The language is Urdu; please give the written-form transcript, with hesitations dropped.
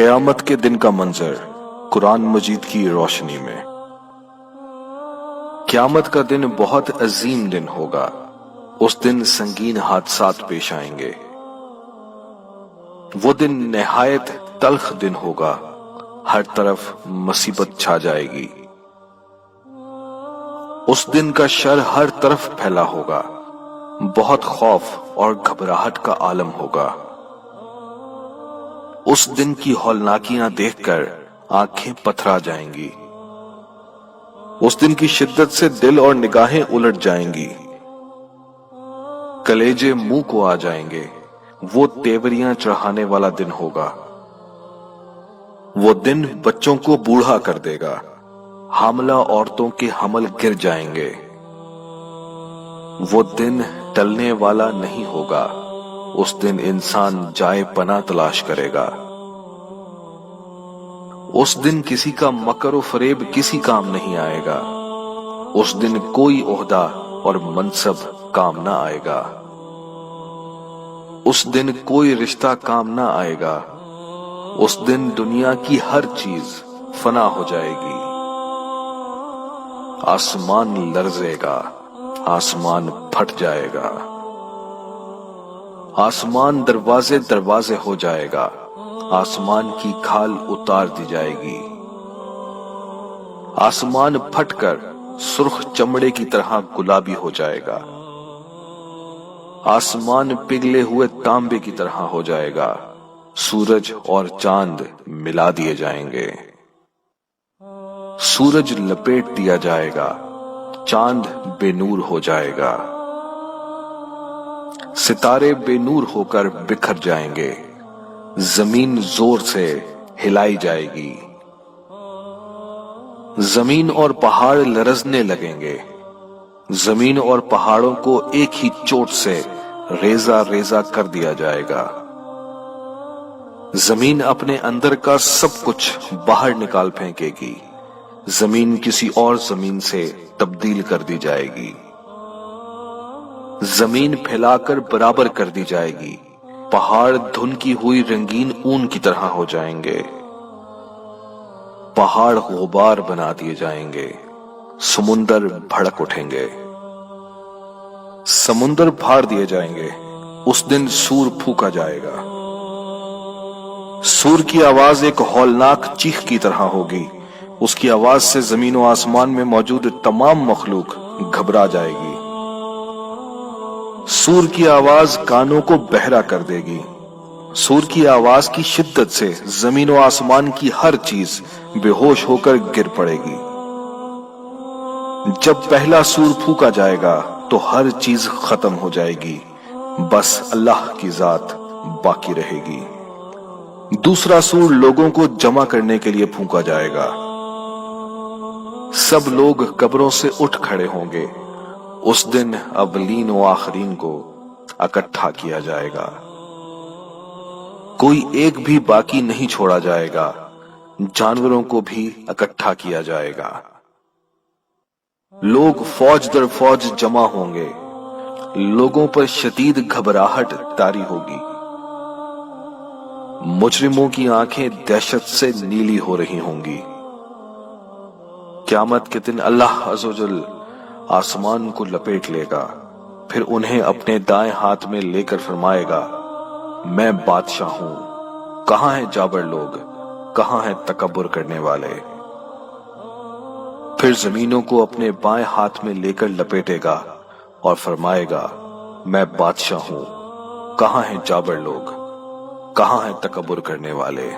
قیامت کے دن کا منظر قرآن مجید کی روشنی میں۔ قیامت کا دن بہت عظیم دن ہوگا۔ اس دن سنگین حادثات پیش آئیں گے۔ وہ دن نہایت تلخ دن ہوگا، ہر طرف مصیبت چھا جائے گی۔ اس دن کا شر ہر طرف پھیلا ہوگا، بہت خوف اور گھبراہٹ کا عالم ہوگا۔ اس دن کی ہولناکیاں دیکھ کر آنکھیں پتھرا جائیں گی۔ اس دن کی شدت سے دل اور نگاہیں الٹ جائیں گی، کلیجے منہ کو آ جائیں گے۔ وہ تیوریاں چڑھانے والا دن ہوگا۔ وہ دن بچوں کو بوڑھا کر دے گا، حاملہ عورتوں کے حمل گر جائیں گے۔ وہ دن ٹلنے والا نہیں ہوگا، اس دن انسان جائے پناہ تلاش کرے گا۔ اس دن کسی کا مکر و فریب کسی کام نہیں آئے گا۔ اس دن کوئی عہدہ اور منصب کام نہ آئے گا۔ اس دن کوئی رشتہ کام نہ آئے گا۔ اس دن دنیا کی ہر چیز فنا ہو جائے گی۔ آسمان لرزے گا، آسمان پھٹ جائے گا، آسمان دروازے دروازے ہو جائے گا، آسمان کی کھال اتار دی جائے گی۔ آسمان پھٹ کر سرخ چمڑے کی طرح گلابی ہو جائے گا۔ آسمان پگھلے ہوئے تانبے کی طرح ہو جائے گا۔ سورج اور چاند ملا دیے جائیں گے۔ سورج لپیٹ دیا جائے گا، چاند بے نور ہو جائے گا، ستارے بے نور ہو کر بکھر جائیں گے، زمین زور سے ہلائی جائے گی، زمین اور پہاڑ لرزنے لگیں گے، زمین اور پہاڑوں کو ایک ہی چوٹ سے ریزہ ریزہ کر دیا جائے گا۔ زمین اپنے اندر کا سب کچھ باہر نکال پھینکے گی، زمین کسی اور زمین سے تبدیل کر دی جائے گی، زمین پھیلا کر برابر کر دی جائے گی، پہاڑ دھن کی ہوئی رنگین اون کی طرح ہو جائیں گے، پہاڑ غبار بنا دیے جائیں گے، سمندر بھڑک اٹھیں گے، سمندر پھاڑ دیے جائیں گے۔ اس دن سور پھونکا جائے گا۔ سور کی آواز ایک ہولناک چیخ کی طرح ہوگی۔ اس کی آواز سے زمین و آسمان میں موجود تمام مخلوق گھبرا جائے گی۔ سور کی آواز کانوں کو بہرا کر دے گی۔ سور کی آواز کی شدت سے زمین و آسمان کی ہر چیز بے ہوش ہو کر گر پڑے گی۔ جب پہلا سور پھونکا جائے گا تو ہر چیز ختم ہو جائے گی، بس اللہ کی ذات باقی رہے گی۔ دوسرا سور لوگوں کو جمع کرنے کے لیے پھونکا جائے گا۔ سب لوگ قبروں سے اٹھ کھڑے ہوں گے۔ اس دن اولین و آخرین کو اکٹھا کیا جائے گا، کوئی ایک بھی باقی نہیں چھوڑا جائے گا، جانوروں کو بھی اکٹھا کیا جائے گا۔ لوگ فوج در فوج جمع ہوں گے، لوگوں پر شدید گھبراہٹ طاری ہوگی، مجرموں کی آنکھیں دہشت سے نیلی ہو رہی ہوں گی۔ قیامت کے دن اللہ عز و جل آسمان کو لپیٹ لے گا، پھر انہیں اپنے دائیں ہاتھ میں لے کر فرمائے گا، میں بادشاہ ہوں، کہاں ہیں جابر لوگ، کہاں ہیں تکبر کرنے والے؟ پھر زمینوں کو اپنے بائیں ہاتھ میں لے کر لپیٹے گا اور فرمائے گا، میں بادشاہ ہوں، کہاں ہیں جابر لوگ، کہاں ہیں تکبر کرنے والے؟